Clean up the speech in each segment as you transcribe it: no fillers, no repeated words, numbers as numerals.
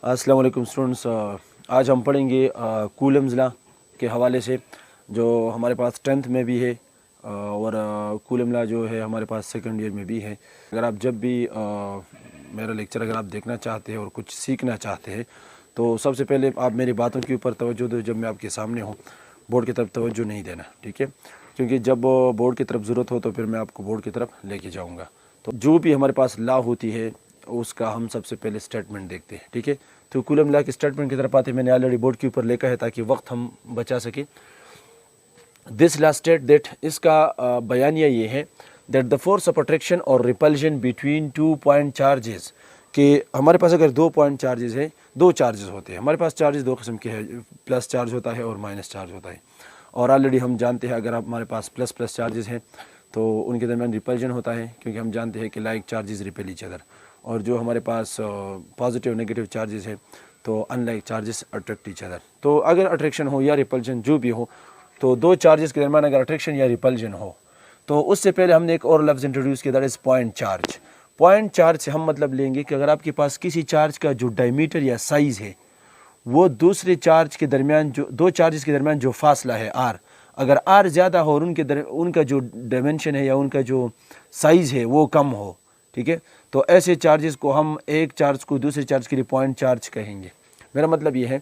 अस्सलाम वालेकुम स्टूडेंट्स। आज हम पढ़ेंगे कूलम्स लॉ के हवाले से, जो हमारे पास 10th में भी है और कूलम लॉ जो है हमारे पास सेकंड ईयर में भी है। अगर आप जब भी मेरा लेक्चर अगर आप देखना चाहते हैं और कुछ सीखना चाहते हैं तो सबसे पहले आप मेरी बातों के ऊपर तवज्जो दो। जब मैं आपके सामने हूँ बोर्ड की तरफ तवज्जो नहीं देना, ठीक है? क्योंकि जब बोर्ड की तरफ ज़रूरत हो तो फिर मैं आपको बोर्ड की तरफ लेके जाऊँगा। तो जो भी हमारे पास लॉ होती है उसका हम सबसे पहले स्टेटमेंट देखते हैं, ठीक है? तो कूलम लॉ के स्टेटमेंट की तरफ आते मैंने ऑलरेडी बोर्ड के ऊपर लिखा है ताकि वक्त हम बचा सके। दिस लॉ स्टेट दैट, इसका बयानिया ये है that the force of attraction और रिपल्जन बिटवीन 2 पॉइंट चार्जेस, कि हमारे पास अगर 2 पॉइंट चार्जेस है, 2 चार्जेस होते हैं हमारे पास। चार्जेस 2 किस्म के हैं, प्लस चार्ज होता है और माइनस चार्ज होता है। और ऑलरेडी हम जानते हैं अगर हमारे पास प्लस प्लस चार्जेस हैं तो उनके दरमियान रिपल्जन होता है, क्योंकि हम जानते हैं कि like charges repel each other. और जो हमारे पास पॉजिटिव नेगेटिव चार्जेस है तो unlike charges attract each other. तो अगर अट्रैक्शन हो या रिपल्जन जो भी हो, तो 2 चार्जेस के दरमियान अगर अट्रैक्शन या रिपल्जन हो तो उससे पहले हमने एक और लफ्ज़ इंट्रोड्यूस किया, that is point charge. Point charge से हम मतलब लेंगे कि अगर आपके पास किसी चार्ज का जो डायमीटर या साइज़ है वो दूसरे चार्ज के दरमियान, जो 2 चार्जेस के दरमियान जो फासला है आर, अगर आर ज़्यादा हो और उनका जो डायमेंशन है या उनका जो साइज़ है वो कम हो, ठीक है, तो ऐसे चार्जेस को हम एक चार्ज को दूसरे चार्ज के लिए पॉइंट चार्ज कहेंगे। मेरा मतलब ये है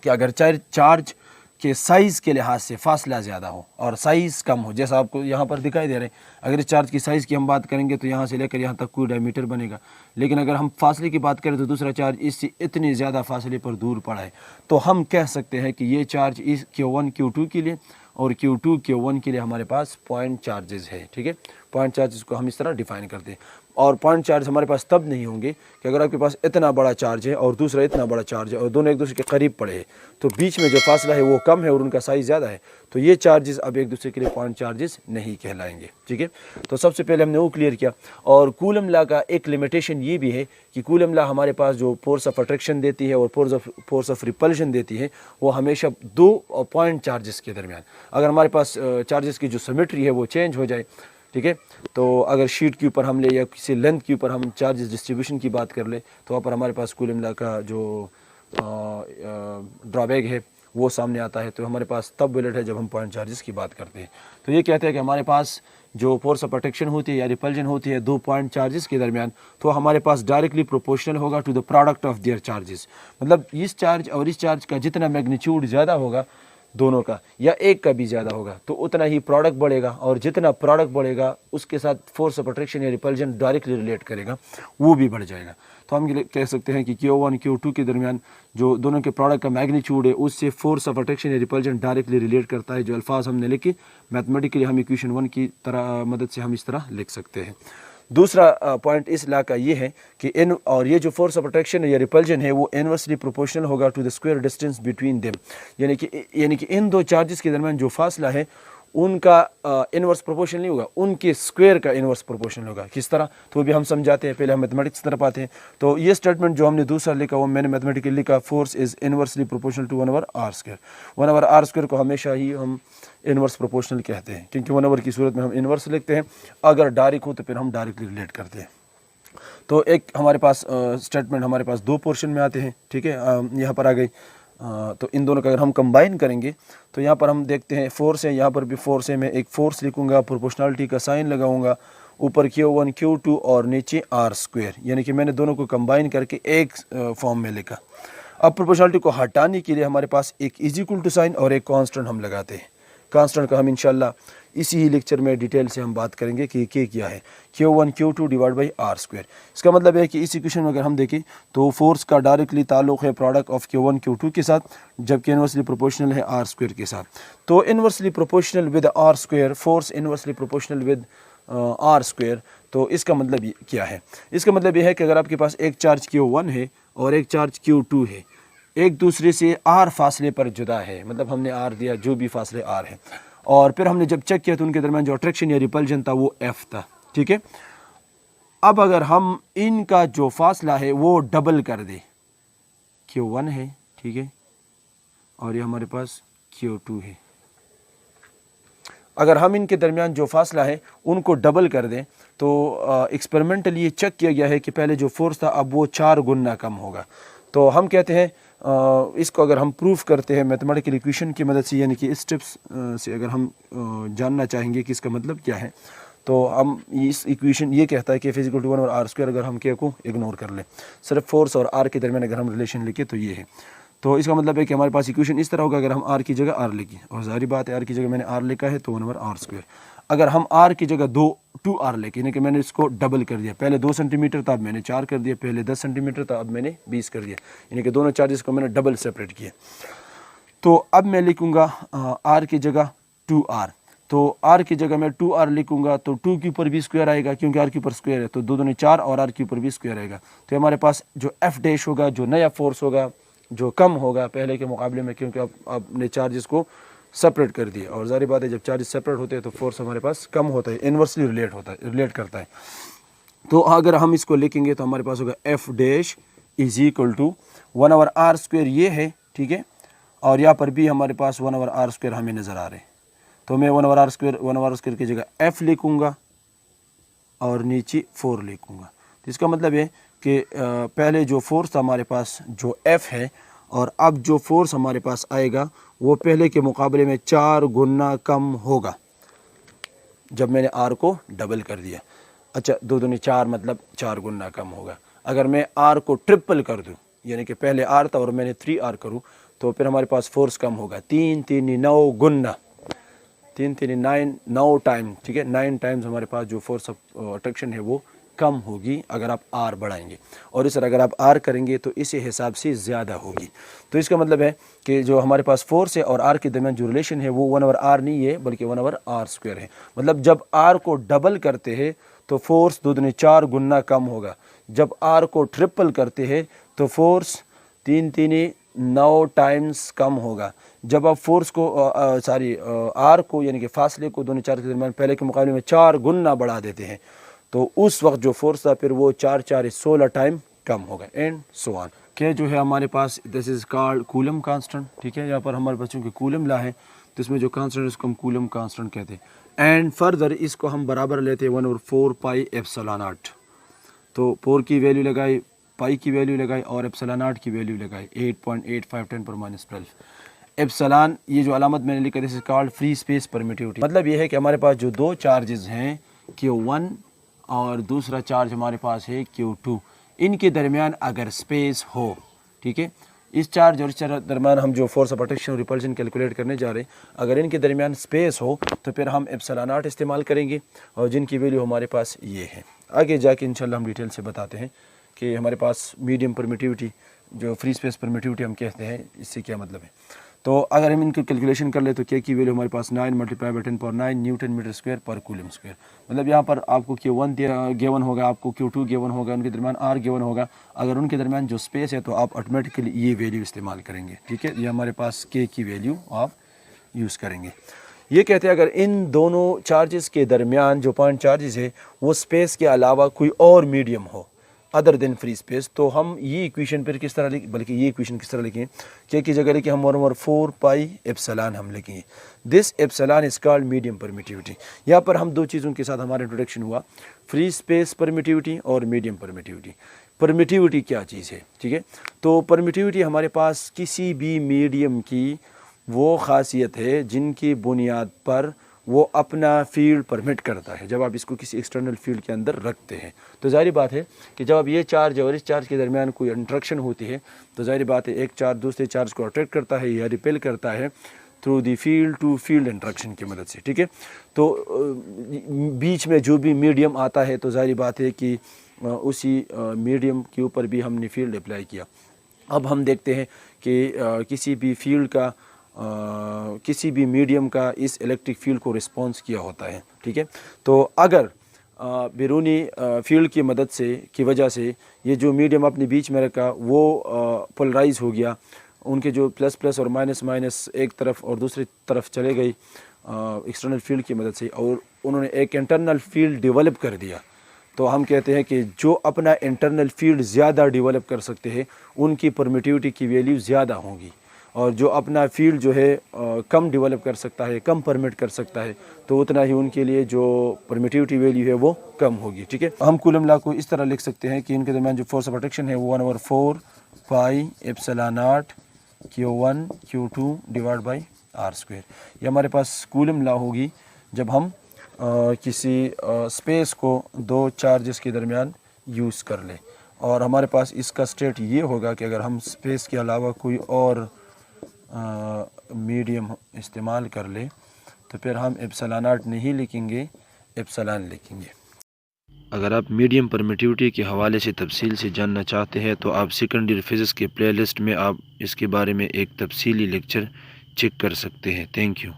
कि अगर चार्ज के साइज़ के लिहाज से फासला ज़्यादा हो और साइज़ कम हो, जैसा आपको यहाँ पर दिखाई दे रहे हैं, अगर इस चार्ज की साइज़ की हम बात करेंगे तो यहाँ से लेकर यहाँ तक कोई डायमीटर बनेगा। लेकिन अगर हम फासले की बात करें तो दूसरा चार्ज इससे इतने ज़्यादा फासले पर दूर पड़ा है, तो हम कह सकते हैं कि ये चार्ज इस Q1 Q2 के लिए और Q2 Q1 के लिए हमारे पास पॉइंट चार्जेस है, ठीक है? पॉइंट चार्जेस को हम इस तरह डिफाइन करते हैं। और पॉइंट चार्ज हमारे पास तब नहीं होंगे कि अगर आपके पास इतना बड़ा चार्ज है और दूसरा इतना बड़ा चार्ज है और दोनों एक दूसरे के करीब पड़े हैं, तो बीच में जो फासला है वो कम है और उनका साइज़ ज़्यादा है, तो ये चार्जेस अब एक दूसरे के लिए पॉइंट चार्जेस नहीं कहलाएंगे, ठीक है? तो सबसे पहले हमने वो क्लियर किया। और कूलम लॉ का एक लिमिटेशन ये भी है कि कूलम लॉ हमारे पास जो फोर्स ऑफ अट्रैक्शन देती है और फोर्स ऑफ रिपल्शन देती है वो हमेशा 2 पॉइंट चार्जेस के दरमियान। अगर हमारे पास चार्जेस की जो सिमेट्री है वो चेंज हो जाए, ठीक है, तो अगर शीट के ऊपर हम ले या किसी लेंथ के ऊपर हम चार्जेस डिस्ट्रीब्यूशन की बात कर ले तो वहाँ पर हमारे पास कूलम लॉ का जो ड्रॉबैक है वो सामने आता है। तो हमारे पास तब वैलिड है जब हम पॉइंट चार्जेस की बात करते हैं। तो ये कहते हैं कि हमारे पास जो फोर्स ऑफ अट्रैक्शन होती है या रिपल्जन होती है 2 पॉइंट चार्जेस के दरमियान, तो हमारे पास डायरेक्टली प्रोपोर्शनल होगा to the product of their charges. मतलब इस चार्ज और इस चार्ज का जितना मैग्नीट्यूड ज़्यादा होगा दोनों का या एक का भी ज़्यादा होगा तो उतना ही प्रोडक्ट बढ़ेगा, और जितना प्रोडक्ट बढ़ेगा उसके साथ फोर्स ऑफ अट्रैक्शन या रिपल्जन डायरेक्टली रिलेट करेगा, वो भी बढ़ जाएगा। तो हम ये कह सकते हैं कि Q1 Q2 के दरमियान जो दोनों के प्रोडक्ट का मैग्नीट्यूड है उससे फोर्स ऑफ अट्रैक्शन या रिपल्जन डायरेक्टली रिलेट करता है। जो अल्फाज हमने लिखे मैथमेटिकली हम इक्वेशन 1 की तरह मदद से हम इस तरह लिख सकते हैं। दूसरा पॉइंट इस लॉ का ये है कि ये जो फोर्स ऑफ अट्रैक्शन या रिपल्जन है वो इनवर्सली प्रोपोर्शनल होगा to the square distance between them. यानी कि इन 2 चार्जेस के दरमियान जो फासला है उनका इनवर्स प्रोपोर्शनल नहीं होगा, उनके स्क्वायर का इनवर्स प्रोपोर्शनल होगा। किस तरह, तो भी हम समझाते हैं। पहले हम मैथमेटिक्स की तरफ आते हैं। तो ये स्टेटमेंट जो हमने दूसरा लिखा वो मैंने मैथमेटिकली लिखा, force is inversely proportional to 1/r²। 1/r² को हमेशा ही हम इनवर्स प्रोपोर्शनल कहते हैं, क्योंकि 1/, की सूरत में हम इनवर्स लिखते हैं, अगर डायरेक्ट हो तो फिर हम डायरेक्टली रिलेट करते हैं। तो एक हमारे पास स्टेटमेंट हमारे पास 2 पोर्शन में आते हैं, ठीक है, यहाँ पर आ गई। तो इन दोनों का अगर हम कंबाइन करेंगे तो यहाँ पर हम देखते हैं फोर्स है, यहाँ पर भी फोर्स है। मैं एक फोर्स लिखूंगा, प्रोपोर्शनलिटी का साइन लगाऊंगा, ऊपर Q1 Q2 और नीचे r², यानी कि मैंने दोनों को कंबाइन करके एक फॉर्म में लिखा। अब प्रोपोर्शनलिटी को हटाने के लिए हमारे पास एक इज इक्वल टू साइन और एक कांस्टेंट हम लगाते हैं। कांस्टेंट का हम इंशाल्लाह इसी ही लेक्चर में डिटेल से हम बात करेंगे कि क्या है, Q1 Q2 divide by r²। इसका मतलब है कि इस इक्वेशन में अगर हम देखें तो फोर्स का डायरेक्टली ताल्लुक़ है प्रोडक्ट ऑफ Q1 Q2 के साथ, जबकि इनवर्सली प्रोपोर्शनल है r² के साथ। तो inversely proportional with r², force inversely proportional with r²। तो इसका मतलब क्या है? इसका मतलब ये है कि अगर आपके पास एक चार्ज Q1 है और एक चार्ज Q2 है, एक दूसरे से r फासले पर जुदा है, मतलब हमने r दिया जो भी फासले r है, और फिर हमने जब चेक किया तो उनके दरमियान जो अट्रैक्शन या रिपल्जन था वो f था, ठीक है। अब अगर हम इनका जो फासला है वो डबल कर दे, Q1 है, ठीक है, और ये हमारे पास Q2 है, अगर हम इनके दरमियान जो फासला है उनको डबल कर दें तो एक्सपेरिमेंटली ये चेक किया गया है कि पहले जो फोर्स था अब वो 4 गुना कम होगा। تو ہم کہتے ہیں اس کو اگر ہم پروف کرتے ہیں میتھمیٹیکل ایکویشن کی مدد سے، یعنی کہ اسٹیپس سے اگر ہم جاننا چاہیں گے کہ اس کا مطلب کیا ہے، تو ہم اس ایکویشن یہ کہتا ہے کہ فزیکل ٹو 1 اور r² اگر ہم کیا کو اگنور کر لیں، صرف فورس اور r کے درمیان اگر ہم ریلیشن لکھیں تو یہ ہے. تو اس کا مطلب ہے کہ ہمارے پاس ایکویشن اس طرح ہوگا اگر ہم r کی جگہ r لکھیں، اور ظاہری بات ہے r کی جگہ میں نے r لکھا ہے تو 1/r². اگر ہم r کی جگہ 2r لکھیں، یعنی کہ میں نے اس کو ڈبل کر دیا، پہلے 2 سینٹی میٹر تھا اب میں نے 4 کر دیا، پہلے 10 سینٹی میٹر تھا اب میں نے 20 کر دیا، یعنی کہ دونوں چارجز کو میں نے ڈبل سیپریٹ کیا. تو اب میں لکھوں گا r کی جگہ 2r، تو r کی جگہ میں 2r لکھوں گا تو 2 کے اوپر بھی اسکوائر آئے گا کیونکہ r کے اوپر اسکوائر ہے، تو 2 دونوں 4 اور r کے اوپر بھی اسکوائر آئے گا. تو ہمارے پاس جو f' ہوگا، جو نیا فورس ہوگا، جو کم ہوگا پہلے کے مقابلے میں، کیونکہ اب نے چارجز کو سپریٹ کر دیا، اور ظاہری بات ہے جب چارجز سپریٹ ہوتے ہیں تو فورس ہمارے پاس کم ہوتا ہے، انورسلی ریلیٹ کرتا ہے. تو اگر ہم اس کو لکھیں گے تو ہمارے پاس ہوگا f' = 1/r²، یہ ہے ٹھیک ہے، اور یہاں پر بھی ہمارے پاس 1/r² ہمیں نظر آ رہے ہیں. تو میں 1/r² کی جگہ f لکھوں گا اور نیچے 4 لکھوں گا. تو اس کا مطلب ہے کہ پہلے جو فورس تھا ہمارے پاس جو f ہے، اور اب جو فورس ہمارے پاس آئے گا وہ پہلے کے مقابلے میں 4 گنا کم ہوگا جب میں نے r کو ڈبل کر دیا. اچھا 2 دونی 4 مطلب 4 گنا کم ہوگا. اگر میں r کو ٹرپل کر دوں، یعنی کہ پہلے r تھا اور میں نے 3r کروں، تو پھر ہمارے پاس فورس کم ہوگا. 3 3 9 گنا، 3 3 9 ٹائم، ٹھیک ہے، 9 ٹائمز ہمارے پاس جو فورس آف اٹریکشن ہے وہ کم ہوگی اگر آپ r بڑھائیں گے، اور اس طرح اگر آپ r کریں گے تو اسی حساب سے زیادہ ہوگی. تو اس کا مطلب ہے کہ جو ہمارے پاس فورس ہے اور r کے درمیان جو ریلیشن ہے وہ 1/r نہیں ہے بلکہ 1/r² ہے. مطلب جب r کو ڈبل کرتے ہیں تو فورس 2 دونی 4 گنا کم ہوگا، جب r کو ٹرپل کرتے ہیں تو فورس 3 3 9 ٹائمز کم ہوگا. جب آپ فورس کو r کو یعنی کہ فاصلے کو 2 4 کے درمیان پہلے کے مقابلے میں 4 گنا بڑھا دیتے ہیں، تو اس وقت جو فورس تھا پھر وہ 4 4 16 ٹائم کم ہوگا، اینڈ سو آن. کہ جو ہے ہمارے پاس دس از کالڈ کولم کانسٹنٹ، ٹھیک ہے. یہاں پر ہمارے بچوں کے کولم لا ہے تو اس میں جو کانسٹنٹ ہے اس کو ہم کولم کانسٹنٹ کہتے ہیں. اینڈ فردر اس کو ہم برابر لیتے ہیں 1/4 پائی ایپسلان ناٹ. تو 4 کی ویلیو لگائی، پائی کی ویلیو لگائی اور ایپسلان ناٹ کی ویلیو لگائی 8.85 10⁻12. ایپسلان یہ جو علامت میں نے لکھا دس از کالڈ فری اسپیس پرمیٹیوٹی. مطلب یہ ہے کہ ہمارے پاس جو 2 چارجز ہیں Q1 اور دوسرا چارج ہمارے پاس ہے Q2، ان کے درمیان اگر اسپیس ہو، ٹھیک ہے، اس چارج اور اس چارج درمیان ہم جو فورس آف اٹریکشن اور ریپلشن کیلکولیٹ کرنے جا رہے ہیں، اگر ان کے درمیان اسپیس ہو تو پھر ہم ایپسلان ناٹ استعمال کریں گے، اور جن کی ویلیو ہمارے پاس یہ ہے. آگے جا کے انشاءاللہ ہم ڈیٹیل سے بتاتے ہیں کہ ہمارے پاس میڈیم پرمیٹیوٹی جو فری اسپیس پرمیٹیوٹی ہم کہتے ہیں اس سے کیا مطلب ہے. تو اگر ہم ان کی کیلکولیشن کر لیں تو K کی ویلیو ہمارے پاس 9 × 10⁻9 نیوٹن میٹر اسکوائر پر کولم اسکوائر. مطلب یہاں پر آپ کو Q1 گیون ہوگا، آپ کو Q2 گیون ہوگا، ان کے درمیان R گیون ہوگا. اگر ان کے درمیان جو اسپیس ہے تو آپ آٹومیٹکلی یہ ویلیو استعمال کریں گے، ٹھیک ہے. یہ ہمارے پاس K کی ویلیو آپ یوز کریں گے. یہ کہتے ہیں اگر ان دونوں چارجز کے درمیان جو پوائنٹ چارجز ہے وہ اسپیس کے علاوہ کوئی اور میڈیم ہو ادر دین فری اسپیس، تو ہم یہ ایکویشن پھر کس طرح بلکہ یہ ایکویشن کس طرح لکھیں، K کی جگہ لکھیں ہم 1/4 پائی ایپسلان ہم لکھیں گے. دس ایپسلان از کالڈ میڈیم پرمیٹیوٹی. یہاں پر ہم 2 چیزوں کے ساتھ ہمارا انٹروڈکشن ہوا، فری اسپیس پرمیٹیوٹی اور میڈیم پرمیٹیوٹی. پرمیٹیوٹی کیا چیز ہے، ٹھیک ہے. تو پرمیٹیوٹی ہمارے پاس کسی بھی میڈیم کی وہ خاصیت ہے جن کی بنیاد پر وہ اپنا فیلڈ پرمٹ کرتا ہے. جب آپ اس کو کسی ایکسٹرنل فیلڈ کے اندر رکھتے ہیں تو ظاہری بات ہے کہ جب اب یہ چارج اور اس چارج کے درمیان کوئی انٹریکشن ہوتی ہے تو ظاہری بات ہے ایک چارج دوسرے چارج کو اٹریکٹ کرتا ہے یا ریپیل کرتا ہے through the field to field interaction کی مدد سے، ٹھیک ہے. تو بیچ میں جو بھی میڈیم آتا ہے تو ظاہری بات ہے کہ اسی میڈیم کے اوپر بھی ہم نے فیلڈ اپلائی کیا. اب ہم دیکھتے ہیں کہ کسی بھی فیلڈ کا کسی بھی میڈیم کا اس الیکٹرک فیلڈ کو رسپانس کیا ہوتا ہے، ٹھیک ہے. تو اگر بیرونی فیلڈ کی مدد سے کی وجہ سے یہ جو میڈیم اپنے بیچ میں رکھا وہ پولرائز ہو گیا، ان کے جو پلس پلس اور مائنس مائنس ایک طرف اور دوسری طرف چلے گئی ایکسٹرنل فیلڈ کی مدد سے، اور انہوں نے ایک انٹرنل فیلڈ ڈیولپ کر دیا، تو ہم کہتے ہیں کہ جو اپنا انٹرنل فیلڈ زیادہ ڈیولپ کر سکتے ہیں ان کی پرمیٹیوٹی کی ویلیو زیادہ ہوں گی، اور جو اپنا فیلڈ جو ہے کم ڈیولپ کر سکتا ہے، کم پرمٹ کر سکتا ہے، تو اتنا ہی ان کے لیے جو پرمیٹیوٹی ویلیو ہے وہ کم ہوگی، ٹھیک ہے. ہم کولم لا کو اس طرح لکھ سکتے ہیں کہ ان کے درمیان جو فورس آف اٹریکشن ہے وہ 1/4 pi epsilon naught Q1 Q2 divide by r square. ये हमारे पास कूलम लॉ होगी जब हम किसी स्पेस को दो चार्जेस के दरमियान यूज़ कर लें, और हमारे पास इसका स्टेट ये होगा कि अगर हम स्पेस के अलावा कोई और मीडियम इस्तेमाल कर लें तो फिर हम एप्सिलॉन नॉट नहीं लिखेंगे, एप्सिलॉन लिखेंगे। अगर आप मीडियम परमिटिविटी के हवाले से तफसील से जानना चाहते हैं तो आप सेकंड ईयर फिज़िक्स के प्लेलिस्ट में आप इसके बारे में एक तफसीली लेक्चर चेक कर सकते हैं। Thank you.